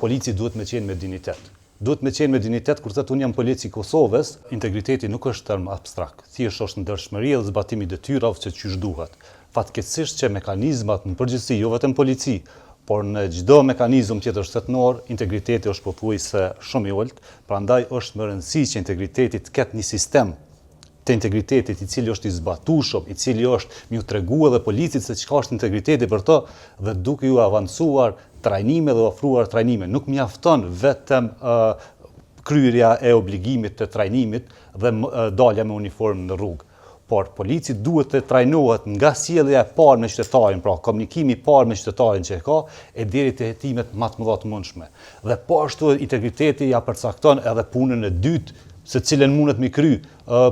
polici duhet me qenë me dignitet. Duhet me qenë me dignitet, kur thëtë unë jam polici i Kosovës, integriteti nuk është term abstrakt. Thjesht është ndershmëria dhe zbatimi detyrave që qysh duhet. Fatkeqësisht që mekanizmat në përgjithësi, jo vetëm polici, por në çdo mekanizëm tjetër shtetëror, integriteti është pothuajse shumë i ulët, prandaj është më rëndësi që integriteti të ketë një sistem të integritetit i cili është i zbatueshëm, i cili është më u tregu edhe policit se çka është integriteti për to dhe duke ju avancuar trajnime dhe ofruar trajnime. Nuk mjafton vetëm kryerja e obligimit të trajnimit dhe dalja me uniformë në rrugë. Por polici duhet të trajnohet nga sjellja e parë me qytetarin, pra komunikimi i parë me qytetarin që e ka, e deri te hetimet më të mëdha të mundshme. Dhe po ashtu integriteti ja përcakton edhe punën e dytë, se cilën mundet me kry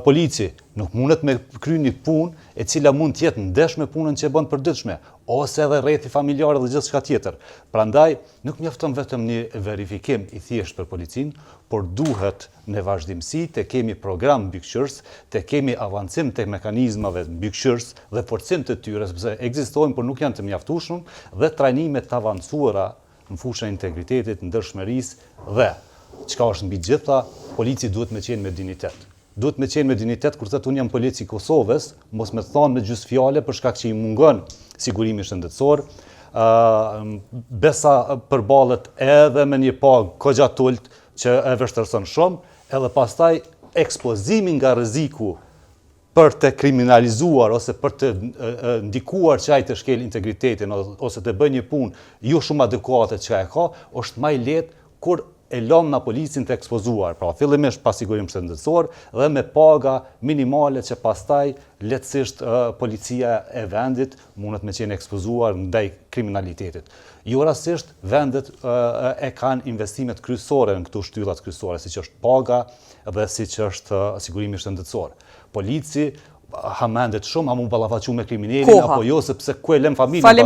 polici. Nuk mundet me kry një punë e cila mund të jetë ndesh me punën që e bën përditshme, ose edhe rrethi familjar dhe gjithçka tjetër. Prandaj nuk mjafton vetëm një verifikim i thjeshtë për policinë, por duhet në vazhdimsi të kemi program mbikëqyrës, të kemi avancim të mekanizmave mbikëqyrës dhe forcim të tyre, sepse ekzistojnë por nuk janë të mjaftueshëm, dhe trajnime të avancuara në fushën e integritetit, ndershmërisë dhe çka është mbi gjitha, polici duhet me qenë me dignitet. Duhet me qenë me dignitet, kur thëtë unë jam polici i Kosovës, mos me thonë me gjysmë fjale për shkak që i mungon sigurimi shëndetësor, besa përballet edhe me një pagë kogja tult që e vështirëson shumë, edhe pastaj ekspozimi nga rreziku për të kriminalizuar ose për të ndikuar që ai të shkel integritetin ose të bëjë një punë jo shumë adekuate që e ka, është më i lehtë kur e lëm na policin të ekspozuar, pra fillimisht pa sigurim shëndetësor dhe me paga minimale që pastaj lehtësisht policia e vendit mundet me qenë ekspozuar ndaj kriminalitetit. Jo rastësisht vendet e kanë investimet kryesore në këto shtyllat kryesore, siç është paga dhe siç është sigurimi shëndetësor. Polici hamendet shumë, a mu ballafaqu me kriminalin apo jo, sepse ku e lëm familjen pastaj.